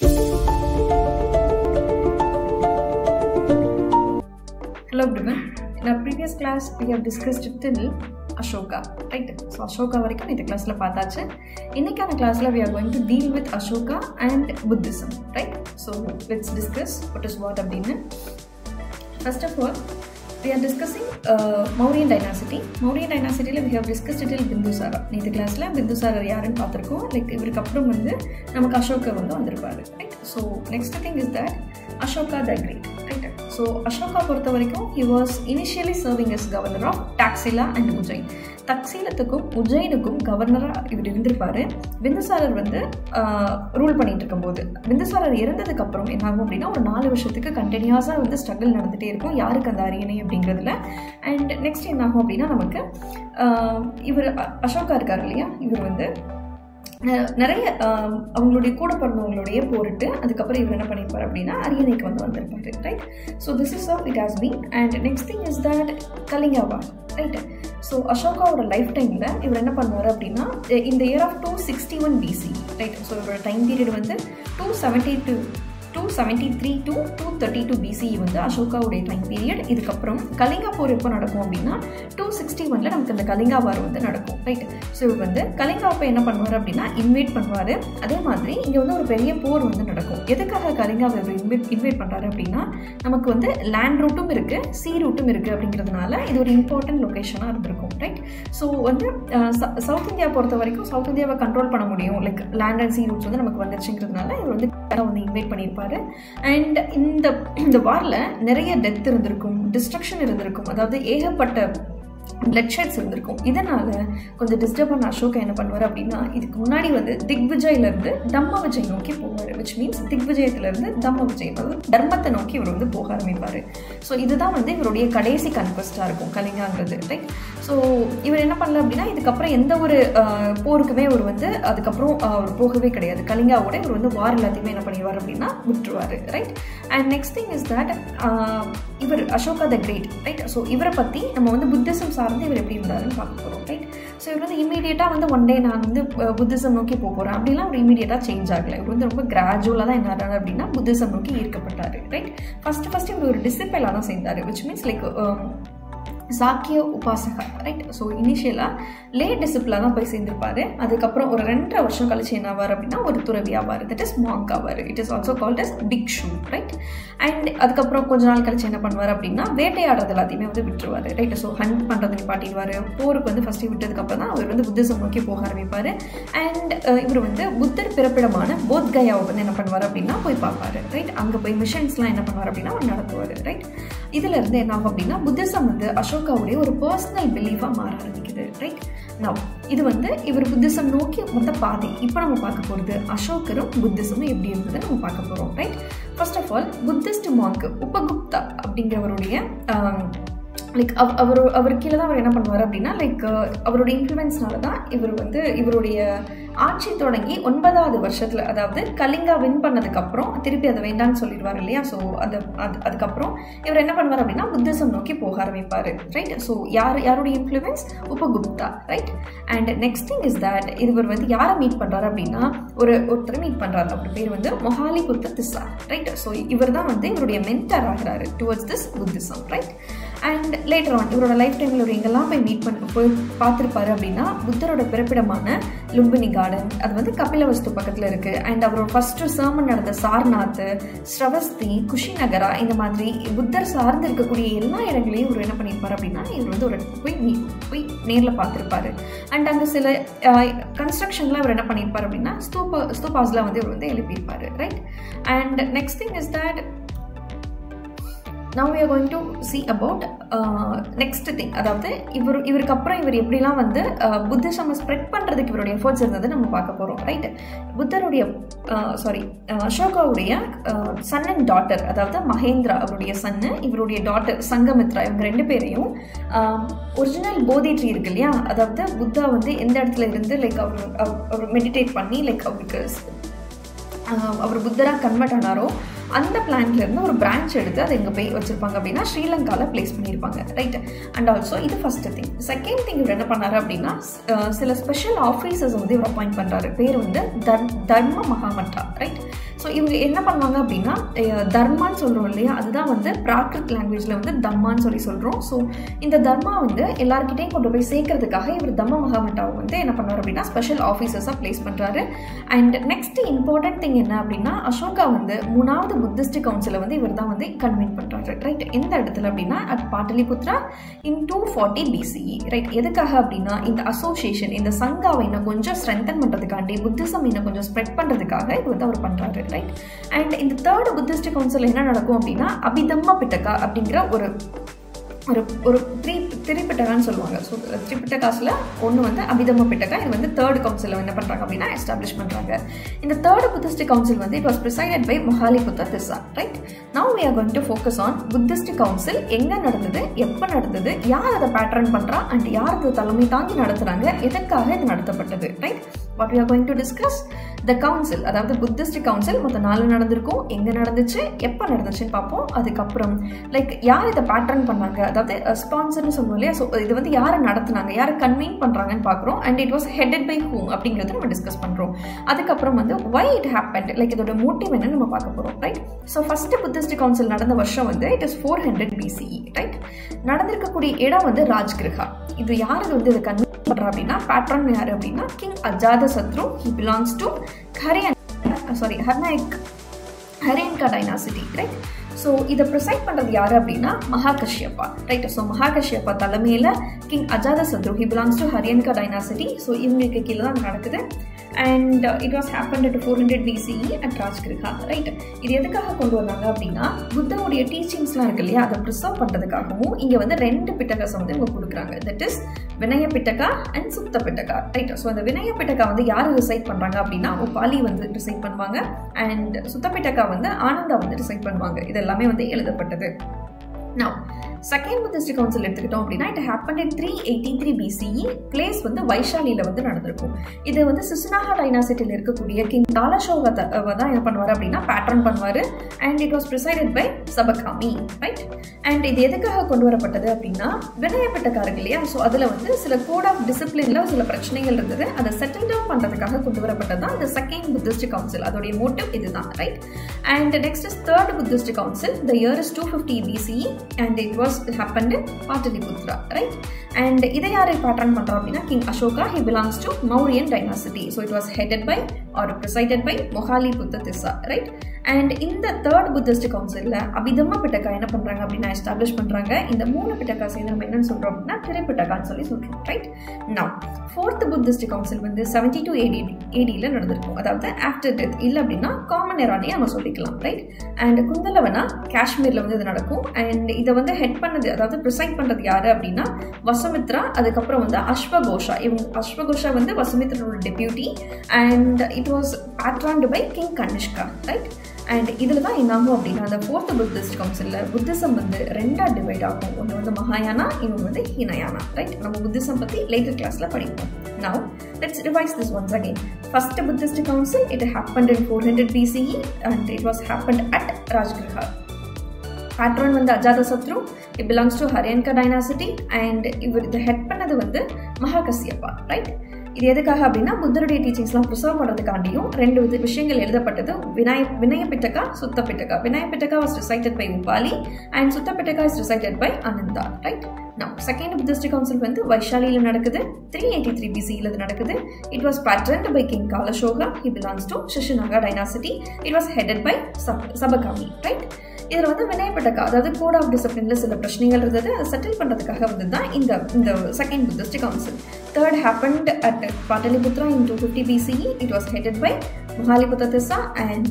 Hello everyone. In our previous class we have discussed till Ashoka, right? So Ashoka varaikum indha class la paathachu. Innikana class la we are going to deal with Ashoka and Buddhism, right? So let's discuss what is what abdina. First of all, we are discussing Mauryan dynasty. Mauryan dynasty la we have discussed till Bindusara. Indha class la Bindusara yaarnu paathirukom. Like ivarku appuram vandu namakku Ashoka vandu vandirupaaru, right? So next thing is that Ashoka the Great, right? So Ashoka பொறுத்தவரைக்கும் he was initially serving as governor of Taxila and Ujjain. தக்சீலத்துக்கும் உஜ்ஜைனுக்கும் கவர்னராக இவர் இருந்திருப்பாரு. பிந்துசாரர் வந்து rule பண்ணிட்டு இருக்கும்போது பிந்துசாரர் இறந்ததுக்கு அப்புறம் என்ன ஆகும் அப்படின்னா ஒரு 4 வருஷத்துக்கு கண்டினியூஸாக வந்து ஸ்ட்ரகிள் நடந்துகிட்டே இருக்கும் யாருக்கு அந்த அரியணை அப்படிங்கிறதுல. அண்ட் நெக்ஸ்ட் என்ன ஆகும் அப்படின்னா நமக்கு இவர் அசோகா இருக்கார் இல்லையா, இவர் வந்து நிறைய அவங்களுடைய கூட பிறந்தவங்களுடைய போரிட்டு அதுக்கப்புறம் இவர் என்ன பண்ணியிருப்பார் அப்படின்னா அரியணைக்கு வந்து வந்திருப்பாரு, right? So this is how it has been. And next thing is that Kalinga war, right? So அசோகாவோட லைஃப் டைமில் இவர் என்ன பண்ணுவார் அப்படின்னா இந்த year of 261 BC, right? So இவரோட டைம் பீரியட் வந்து 273 to 232 BCE வந்து அசோகாவுடைய டைம் பீரியட். இதுக்கப்புறம் கலிங்கா போர் எப்போ நடக்கும் அப்படின்னா 261 நமக்கு இந்த கலிங்கா வார் வந்து நடக்கும், ரைட்? ஸோ இவர் வந்து கலிங்கா அப்போ என்ன பண்ணுவார் அப்படின்னா இன்வைட் பண்ணுவார். அதே மாதிரி இங்கே வந்து ஒரு பெரிய போர் வந்து நடக்கும். எதுக்காக கலிங்காவை இன்வைட் பண்ணுறாரு அப்படின்னா நமக்கு வந்து லேண்ட் ரூட்டும் இருக்குது, சீ ரூட்டும் இருக்குது அப்படிங்கிறதுனால இது ஒரு இம்பார்ட்டன்ட் லொக்கேஷனாக இருந்திருக்கும், ரைட்? ஸோ வந்து சவுத் இந்தியா பொறுத்த வரைக்கும் சவுத் இந்தியாவை கண்ட்ரோல் பண்ண முடியும், like land and sea routes வந்து நமக்கு வந்துருச்சுங்கிறதுனால இவர் வந்து இன்வைட் பண்ணியிருப்பாரு. அண்ட் இந்த வார்ல நிறைய டெத் இருந்திருக்கும், டிஸ்ட்ரக்ஷன் இருந்திருக்கும், அதாவது ஏகப்பட்ட பிளட் ஷெட்ஸ் இருந்திருக்கும். இதனால கொஞ்சம் டிஸ்டர்ப் பண்ண அசோகா என்ன பண்ணுவார் அப்படின்னா இதுக்கு முன்னாடி வந்து திக்விஜயிலிருந்து தம்ம விஜய் நோக்கி போவார், விச் மீன்ஸ் திக்விஜயத்திலிருந்து தம்ம விஜய், அதாவது தர்மத்தை நோக்கி இவர் வந்து போக ஆரம்பிப்பார். ஸோ இதுதான் வந்து இவருடைய கடைசி கன்குவெஸ்டாக இருக்கும் கலிங்காங்கிறது, ரைட்? ஸோ இவர் என்ன பண்ணல அப்படின்னா இதுக்கப்புறம் எந்த ஒரு போருக்குமே இவர் வந்து அதுக்கப்புறம் அவர் போகவே கிடையாது. கலிங்காவோட இவர் வந்து வார் எல்லாத்தையுமே என்ன பண்ணிடுவார் அப்படின்னா விட்டுருவார், right? And next thing is that இவர் Ashoka the great, right? So இவரை பற்றி நம்ம வந்து புத்திசம் சார்ந்து இவர் எப்படி இருந்தாருன்னு பார்க்க போகிறோம், ரைட்? ஸோ இவர் வந்து இமீடியட்டாக வந்து ஒன் டே நான் வந்து புத்திசம் நோக்கி போகிறேன் அப்படிலாம் அவர் இமீடியட்டாக சேஞ்ச் ஆகலை. இவர் வந்து ரொம்ப கிராஜுவலாக தான் என்ன ஆனார் அப்படின்னா புத்திசம் நோக்கி ஈர்க்கப்பட்டார், ரைட்? ஃபர்ஸ்ட் இவர் ஒரு டிசிப்பிளாக தான் சேர்ந்தார், which means like Shakya Upasaka, right? So இனிஷியலாக லே டிசிப்ளாக தான் போய் சேர்ந்திருப்பாரு. அதுக்கப்புறம் ஒரு 2.5 வருஷம் கழிச்சு என்ன ஆவார் அப்படின்னா ஒரு துறவி ஆவார், தட் இஸ் மாங்க் ஆவார். It is also called as bhikshu, right? And அதுக்கப்புறம் கொஞ்ச நாள் கழிச்சு என்ன பண்ணுவார் அப்படின்னா வேட்டையாடுறது எல்லாத்தையுமே வந்து விட்டுருவார், ரைட்? ஸோ ஹண்ட் பண்ணுறது நிப்பாட்டிடுவார். போருக்கு வந்து ஃபஸ்ட்டு விட்டதுக்கப்புறம் தான் அவர் வந்து புத்திசம் நோக்கி போக ஆரம்பிப்பார். அண்ட் இவர் வந்து புத்தர் பிறப்பிடமான போத்கயாவை வந்து என்ன பண்ணுவார் அப்படின்னா போய் பார்ப்பார், ரைட்? அங்கே போய் மிஷன்ஸ்லாம் என்ன பண்ணுவார் அப்படின்னா அவர் நடத்துவார், ரைட்? இதுல இருந்து என்ன ஆகும் அப்படின்னா புத்திசம் வந்து அசோகாவுடைய ஒரு பர்சனல் பிலீஃபாக மாற ஆரம்பிக்குது, ரைட்? நவ் இது வந்து இவர் புத்திசம் நோக்கி மொத்த பாதை. இப்போ நம்ம பார்க்க போகிறது அசோகரும் புத்திசமும் எப்படி இருந்தது நம்ம பார்க்க போகிறோம், right? First of all Buddhist monk Upagupta அப்படிங்கிறவருடைய லைக் அவர் கீழே தான் அவர் என்ன பண்ணுவார் அப்படின்னா லைக் அவருடைய இன்ஃப்ளூயன்ஸ்னால தான் இவர் வந்து இவருடைய ஆட்சி தொடங்கி 9வது வருஷத்தில், அதாவது கலிங்கா வின் பண்ணதுக்கப்புறம் திருப்பி அதை வேண்டான்னு சொல்லிடுவார் இல்லையா? ஸோ அதுக்கப்புறம் இவர் என்ன பண்ணுவார் அப்படின்னா புத்திசம் நோக்கி போக ஆரம்பிப்பார், ரைட்? ஸோ யாருடைய influence? Upagupta, right? And next thing is that இவர் வந்து யாரை மீட் பண்ணுறாரு அப்படின்னா ஒருத்தர் மீட் பண்ணுறாரு. அவர் பேர் வந்து மொஹாலிபுத்த திஸ்ஸா, ரைட்? ஸோ இவர் தான் வந்து இவருடைய மென்டர் ஆகிறாரு towards this Buddhism, right? And later on இவரோட லைஃப் டைமில் இவர் எங்கெல்லாம் போய் பார்த்துருப்பாரு அப்படின்னா புத்தரோட பிறப்பிடமான லும்பினி கார்டன், அது வந்து கபிலவஸ்து பக்கத்தில் இருக்குது. அண்ட் அவரோட ஃபர்ஸ்ட் சர்மன் நடந்த சார்நாத், ஸ்ரவஸ்தி, குஷிநகரா, இந்த மாதிரி புத்தர் சார்ந்து இருக்கக்கூடிய எல்லா இடங்களையும் இவர் என்ன பண்ணியிருப்பார் அப்படின்னா இவர் வந்து ஒரு போய் நேரில் பார்த்துருப்பாரு. அண்ட் அங்கே சில கன்ஸ்ட்ரக்ஷன்லாம் இவர் என்ன பண்ணியிருப்பார் அப்படின்னா ஸ்தூபாஸ்லாம் வந்து இவர் வந்து எழுப்பியிருப்பாரு, right? And next thing is that now we are going to see about next thing, அதாவது இவருக்கு அப்புறம் இவர் எப்படிலாம் வந்து புத்திசம் ஸ்ப்ரெட் பண்ணுறதுக்கு இவருடைய எஃபர்ட்ஸ் இருந்தது நம்ம பார்க்க போகிறோம், ரைட்? புத்தருடைய அசோகாவுடைய சன் அண்ட் டாட்டர், அதாவது மகேந்திரா அவருடைய சன்னு, இவருடைய டாட்டர் சங்கமித்ரா, இவங்க 2 பேரையும் ஒரிஜினல் போதி ட்ரீ இருக்கு இல்லையா, அதாவது புத்தா வந்து எந்த இடத்துல இருந்து லைக் அவர் மெடிடேட் பண்ணி லைக் அவருக்கு அவர் புத்தராக கன்வெர்ட் ஆனாரோ அந்த பிளான்ட்லேருந்து ஒரு பிரான்ச் எடுத்து அதை எங்கே போய் வச்சுருப்பாங்க அப்படின்னா ஸ்ரீலங்காவில் பிளேஸ் பண்ணியிருப்பாங்க, ரைட்? அண்ட் ஆல்சோ இது ஃபர்ஸ்ட் திங். செகண்ட் திங் இவர் என்ன பண்ணாரு அப்படின்னா சில ஸ்பெஷல் ஆஃபீஸர்ஸ் வந்து இவர் அப்பாயிண்ட் பண்ணுறாரு. பேர் வந்து தர்ம மகாமட்டா, ரைட்? ஸோ இவங்க என்ன பண்ணுவாங்க அப்படின்னா தர்மான்னு சொல்கிறோம் இல்லையா, அதுதான் வந்து பிராகிருத் லாங்குவேஜில் வந்து தம்மான்னு சொல்கிறோம். ஸோ இந்த தர்மா வந்து எல்லாருக்கிட்டையும் கொண்டு போய் சேர்க்கறதுக்காக இவர் தம்ம மகாமட்டாவை வந்து என்ன பண்ணுவார் அப்படின்னா ஸ்பெஷல் ஆஃபீஸர்ஸாக பிளேஸ் பண்ணுறாரு. அண்ட் நெக்ஸ்ட் இம்பார்ட்டன்ட் திங் என்ன அப்படின்னா, அசோகா வந்து 3வது புத்திஸ்ட் கவுன்சிலை வந்து இவர் தான் வந்து கன்வீன் பண்ணுறாரு. ரைட், எந்த இடத்துல அப்படின்னா at Pataliputra in 240 BCE. Right, எதுக்காக அப்படின்னா இந்த அசோசியேஷன், இந்த சங்காவை இன்னும் கொஞ்சம் ஸ்ட்ரென்தன் பண்ணுறதுக்காண்டி, புத்திசம் இன்னும் கொஞ்சம் ஸ்ப்ரெட் பண்ணுறதுக்காக இது வந்து அவர் பண்ணுறாரு. ரைட், அண்ட் இந்த 3rd புத்திஸ்ட் கவுன்சில் என்ன நடக்கும் அப்படின்னா அபிதம்ம பிட்டகா அப்படிங்கிற ஒரு திரிபிட்டகான்னு சொல்லுவாங்க. ஸோ திரிபிட்டகாஸில் ஒன்று வந்து அபிதம்ம பிட்டகா, இது வந்து 3rd கவுன்சில் என்ன பண்ணுறாங்க அப்படின்னா எஸ்டாப்ளிஷ் பண்ணுறாங்க. இந்த 3rd புத்திஸ்ட் கவுன்சில் வந்து it was presided by Moggaliputta Tissa. Right, now we are going to focus on Buddhist council எங்கே நடந்தது, எப்போ நடந்தது, யார் அதை பேட்டர்ன் பண்ணுறா அண்ட் யார் அது தலைமை தாங்கி நடத்துகிறாங்க, எதற்காக இது நடத்தப்பட்டது. Right, what we are going to discuss the council, அதாவது புத்திஸ்ட் கவுன்சில் மொத்தம் 4 நடந்திருக்கும், எங்கே நடந்துச்சு, எப்போ நடந்துச்சுன்னு பார்ப்போம். அதுக்கப்புறம் லைக் யார் இதை பேட்டர்ன் பண்ணாங்க, அதாவது ஸ்பான்சர்னு சொல்லுவோம் இல்லையா, ஸோ இது வந்து யாரை நடத்துனாங்க, யாரை கன்வீன் பண்ணுறாங்கன்னு பார்க்குறோம். And it was headed by whom அப்படிங்கிறத நம்ம டிஸ்கஸ் பண்ணுறோம். அதுக்கப்புறம் வந்து வை இட் ஹேப்பன்ட், லைக் இதோட மோட்டிவ் என்னன்னு நம்ம பார்க்க போகிறோம். Right, so first Buddhist council நடந்த வருஷம் வந்து இட் இஸ் 400 BCE. ரைட், நடந்திருக்கக்கூடிய இடம் வந்து ராஜ்கிருஹா. இது யார் வந்து இதை கன்வீன் பண்ணுறா அப்படின்னா பேட்ரன் யார் அப்படின்னா king Ajatashatru. He belongs to Haryanka dynasty. Right, so இதை ப்ரிசைட் பண்ணுறது யார் அப்படின்னா மகாகஷ்யப்பா. ரைட், ஸோ மகாகஷ்யப்பா தலைமையில் king Ajatashatru, he belongs to Haryanka dynasty. So இவங்களுக்கு கீழே தான் நடக்குது. And it was happened at 400 BCE at Rajgriha. Right, இது எதுக்காக கொண்டு வந்தாங்க அப்படின்னா புத்தவுடைய டீச்சிங்ஸ்லாம் இருக்கு இல்லையா, அதை ப்ரிசர்வ் பண்ணுறதுக்காகவும் இங்கே வந்து 2 பிட்டகாஸை வந்து இவங்க கொடுக்குறாங்க. That is Vinaya Pitaka and சுத்த பிட்டகா. ரைட், ஸோ அந்த வினய பிட்டகா வந்து யார் ரிசைட் பண்ணுறாங்க அப்படின்னா உபாலி வந்து ரிசைட் பண்ணுவாங்க. அண்ட் சுத்த பிட்டகா வந்து ஆனந்தா வந்து ரிசைட் பண்ணுவாங்க. இது எல்லாமே வந்து எழுதப்பட்டது. Now, செகண்ட் புத்திஸ்ட் கவுன்சில் எடுத்துக்கிட்டோம் அப்படின்னா it happen in 383 BCE. Place வந்து வைஷாலியில் வந்து நடந்திருக்கும். இது வந்து சிசுனாகா டைனாசிட்டியில் இருக்கக்கூடிய கிங் தாலஷோகா தான் என்ன பண்ணுவார் அப்படின்னா பேட்டர்ன் பண்ணுவார். And it was presided by Sabakami. Right, and இது எதுக்காக கொண்டு வரப்பட்டது அப்படின்னா வினயப்பிட்டக்காரங்க இல்லையா, ஸோ அதில் வந்து சில கோட் ஆஃப் டிசிப்ளினில் சில பிரச்சனைகள் இருந்தது, அதை செட்டில் டவுன் பண்ணுறதுக்காக கொண்டு வரப்பட்டது தான் இந்த செகண்ட் புத்திஸ்ட் கவுன்சில். அதோடைய மோட்டிவ் இதுதான். Right, and next is 3rd Buddhist council. The year is 250 BCE and it was happened in Pataliputra. Right, and இதை யாரை பேட்டர்ன் பண்ணுறோம் அப்படின்னா king Ashoka. he belongs to Mauryan dynasty. So it was headed by or presided by Mohaliputta Tissa. Right, and இந்த 3rd Buddhist கவுன்சிலில் அபிதம்ம பிட்டகா என்ன பண்ணுறாங்க அப்படின்னா establish பண்ணுறாங்க. இந்த 3 பிட்டகா சேர்ந்து நம்ம என்னன்னு சொல்கிறோம் அப்படின்னா திரிபிட்டகான்னு சொல்கிறோம். Right, now 4th Buddhist council வந்து 72 AD நடந்திருக்கும். அதாவது ஆஃப்டர் டெத், இல்லை அப்படின்னா காமன் எரானே நம்ம சொல்லிக்கலாம். ரைட், அண்ட் குந்தலவனா காஷ்மீரில் வந்து இது நடக்கும். அண்ட் இதை வந்து ஹெட் பண்ணது, அதாவது ப்ரிசைட் பண்ணுறது யாரு அப்படின்னா வசுமித்ரா. அதுக்கப்புறம் வந்து அஸ்வகோஷா. இவங்க அஸ்வகோஷா வந்து வசுமித்ரோட deputy. And it was patroned by king Kanishka. Right, and இதில் தான் என்னாகும் அப்படின்னா அந்த 4th புத்திஸ்ட் கவுன்சிலில் புத்திசம் வந்து 2ஆக டிவைட் ஆகும். ஒன்று வந்து மகாயானா, இன்னொன்று வந்து ஹீனயானா. ரைட், நம்ம புத்திசம் பற்றி லேட்டர் கிளாஸில் படிப்போம். Now, let's revise this once again. First Buddhist Council, it happened in 400 BCE and it was happened at Rajgriha. Patron வந்து Ajatashatru. It belongs to Haryanka dynasty and இவர் ஹெட் பண்ணது வந்து மகாகஷ்யப்பா. ரைட், இது எதுக்காக அப்படின்னா புத்தருடைய டீச்சிங்ஸ்லாம் ப்ரிசர்வ் பண்ணுறதுக்காண்டியும் 2 விஷயங்கள் எழுதப்பட்டது. வினய பிட்டகா, சுத்த பிட்டகா. வினய Pitaka was recited by Upali and சுத்த Pitaka is recited by Ananda. Right, now second Buddhist council வந்து வைஷாலியில் நடக்குது. 383 BCE நடக்குது. It was patterned by King Kalashoga. He belongs to Shishanaga dynasty. It was headed by Sabakami. Right, இதில் வந்து வினயப்பிட்டகா, அதாவது code of டிசிப்ளினில் சில பிரச்சனைகள் இருந்தது, அதை செட்டில் பண்ணுறதுக்காக வந்து தான் இந்த second Buddhist council. Third happened at Pataliputra in 250 BCE. It was headed by Mohaliputta Tissa and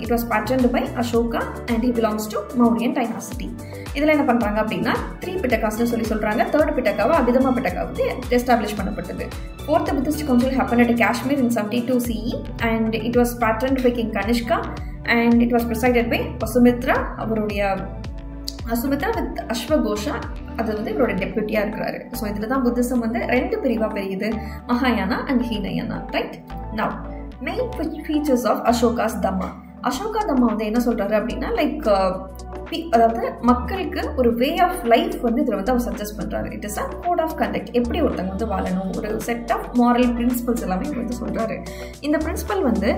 it was patterned by Ashoka and he belongs to Mauryan dynasty. இதில் என்ன பண்ணுறாங்க அப்படின்னா 3 பிட்டகாஸ்னு சொல்கிறாங்க. 3rd பிட்டகாவை அபிதமா பிட்டகா வந்து எஸ்டாப்ளிஷ் பண்ணப்பட்டது. 4th Buddhist Council happened at Kashmir in 72 CE and it was patterned by King Kanishka and it was presided by Vasumitra. அவருடைய அசுமித்ரா with அஸ்வகோஷா, அது வந்து இவரோட டெப்யூட்டியாக இருக்கிறாரு. ஸோ இதில் தான் புத்திசம் வந்து 2 பிரிவாக பிரியுது, மகாயானா and Hinayana. Right, now main features of Ashoka's dhamma. Ashoka தம்மா வந்து என்ன சொல்கிறாரு அப்படின்னா லைக் அதாவது மக்களுக்கு ஒரு வே ஆஃப் லைஃப் வந்து இதில் வந்து அவர் சஜஸ்ட் பண்ணுறாரு. It is a code of conduct, எப்படி ஒருத்தங்க வந்து வாழணும், ஒரு செட் ஆஃப் மாரல் பிரின்சிபல்ஸ் எல்லாமே இவர் வந்து சொல்கிறாரு. இந்த பிரின்சிபல் வந்து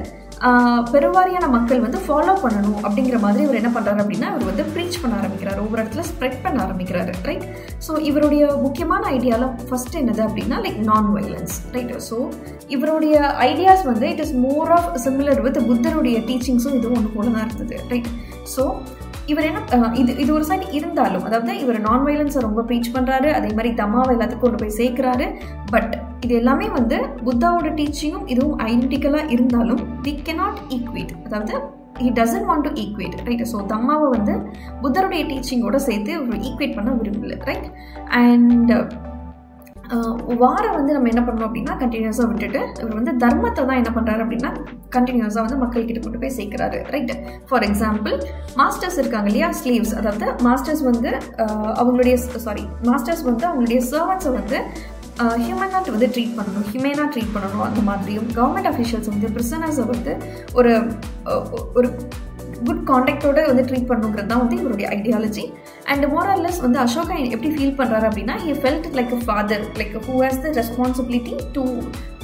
பெருவாரியான மக்கள் வந்து ஃபாலோ பண்ணணும் அப்படிங்கிற மாதிரி இவர் என்ன பண்ணுறாரு அப்படின்னா இவர் வந்து ப்ரீச் பண்ண ஆரம்பிக்கிறார், ஒவ்வொரு இடத்துல ஸ்ப்ரெட் பண்ண ஆரம்பிக்கிறாரு, ரைட். ஸோ இவருடைய முக்கியமான ஐடியாலாம் ஃபர்ஸ்ட் என்னது அப்படின்னா like non violence, right. So இவருடைய ஐடியாஸ் வந்து it is more of similar with புத்தருடைய டீச்சிங்ஸும் இதுவும் ஒன்று போல தான் இருந்தது, ரைட். ஸோ இவர் என்ன இது ஒரு சைடு இருந்தாலும், அதாவது இவர் நான் வயலன்ஸை ரொம்ப ப்ரீச் பண்ணுறாரு, அதே மாதிரி தம்மாவை எல்லாத்துக்கும் கொண்டு போய் சேர்க்குறாரு. பட் இது எல்லாமே வந்து புத்தாவோட டீச்சிங்கும் இதுவும் ஐடென்டிக்கலாக இருந்தாலும் வி கேனாட் ஈக்குவேட், அதாவது he doesn't want to equate, right. So தம்மாவை வந்து புத்தருடைய டீச்சிங்கோட சேர்த்து ஈக்குவேட் பண்ண விரும்பல, ரைட். அண்ட் வாரை வந்து நம்ம என்ன பண்ணோம் அப்படின்னா கண்டினியூஸாக விட்டுட்டு இவர் வந்து தர்மத்தை தான் என்ன பண்ணுறாரு அப்படின்னா கண்டினியூஸாக வந்து மக்கள்கிட்ட கொண்டு போய் சேர்க்குறாரு, ரைட். ஃபார் எக்ஸாம்பிள் மாஸ்டர்ஸ் இருக்காங்க இல்லையா, ஸ்லீவ்ஸ், அதாவது மாஸ்டர்ஸ் வந்து அவங்களுடைய சர்வன்ட்ஸை வந்து ஹியூமனாக வந்து ட்ரீட் பண்ணணும், ஹியூமனாக ட்ரீட் பண்ணணும். அந்த மாதிரியும் கவர்மெண்ட் அஃபிஷியல்ஸ் வந்து பிரிசனர்ஸை வந்து ஒரு குட் கான்டாக்டோட வந்து ட்ரீட் பண்ணுங்கிறது தான் வந்து இவருடைய ஐடியாலஜி. அண்ட் மோரல்லஸ் வந்து அசோகா எப்படி ஃபீல் பண்ணுறாரு அப்படின்னா he felt like a father, like who has the responsibility to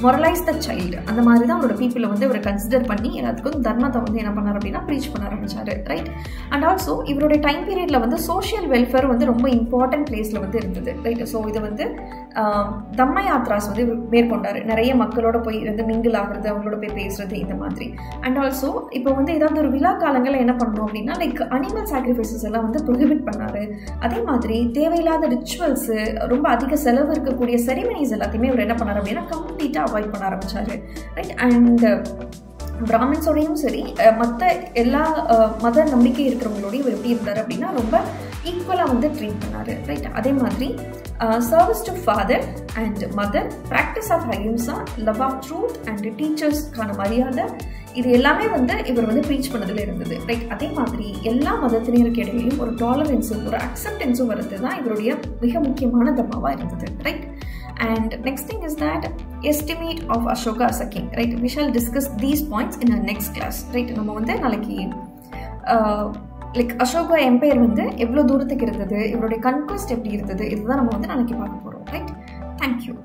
moralize the child. அந்த மாதிரி தான் அவரோட பீப்புளை வந்து இவரை கன்சிடர் பண்ணி எல்லாத்துக்கும் தர்மத்தை வந்து என்ன பண்ணார் அப்படின்னா ப்ரீச் பண்ண ஆரம்பிச்சாரு, ரைட். அண்ட் ஆல்சோ இவருடைய டைம் பீரியடில் வந்து சோஷியல் வெல்ஃபேர் வந்து ரொம்ப இம்பார்ட்டன்ட் பிளேஸில் வந்து இருந்தது, ரைட். ஸோ இது வந்து தம்ம யாத்ராஸ் வந்து மேற்கொண்டார், நிறைய மக்களோட போய் வந்து மிங்கிள் ஆகுறது, அவங்களோட போய் பேசுறது, இந்த மாதிரி. அண்ட் ஆல்சோ இப்போ வந்து ஏதாவது ஒரு விழா காலங்களில் என்ன பண்ணணும் அப்படின்னா லைக் அனிமல் சாக்ரிஃபைசஸ் எல்லாம் வந்து ப்ரொஹிபிட் பண்ணாரு. அதே மாதிரி தேவையில்லாத ரிச்சுவல்ஸு, ரொம்ப அதிக செலவு இருக்கக்கூடிய செரிமனிஸ் எல்லாத்தையுமே இவர் என்ன பண்ணார் அப்படின்னா கம்ப்ளீட்டாக அவாய்ட் பண்ண ஆரம்பிச்சாரு, ரைட். அண்ட் பிராமின்ஸோடையும் சரி மற்ற எல்லா மத நம்பிக்கை இருக்கிறவங்களோடையும் இவர் எப்படி இருந்தார் அப்படின்னா ரொம்ப ஈக்குவலாக வந்து ட்ரீட் பண்ணார், ரைட். அதே மாதிரி service to father and mother, practice of ahimsa, love of truth and டீச்சர்ஸ்க்கான மரியாதை, இது எல்லாமே வந்து இவர் வந்து ப்ரீச் பண்ணதில் இருந்தது, ரைட். அதே மாதிரி எல்லா மதத்தினருக்கு இடையிலையும் ஒரு டாலரன்ஸும் ஒரு அக்செப்டன்ஸும் வருது தான் இவருடைய மிக முக்கியமான தர்மாவாக இருந்தது, right. And next thing is that estimate of Ashoka as a king, right. We shall discuss these points in our next class, right. நம்ம வந்து நாளைக்கு லைக் அசோகா எம்பையர் வந்து எவ்வளோ தூரத்துக்கு இருந்தது, இவருடைய கன்குவெஸ்ட் எப்படி இருந்தது, இதுதான் நம்ம வந்து நாளைக்கு பார்க்க போகிறோம், ரைட். தேங்க்யூ.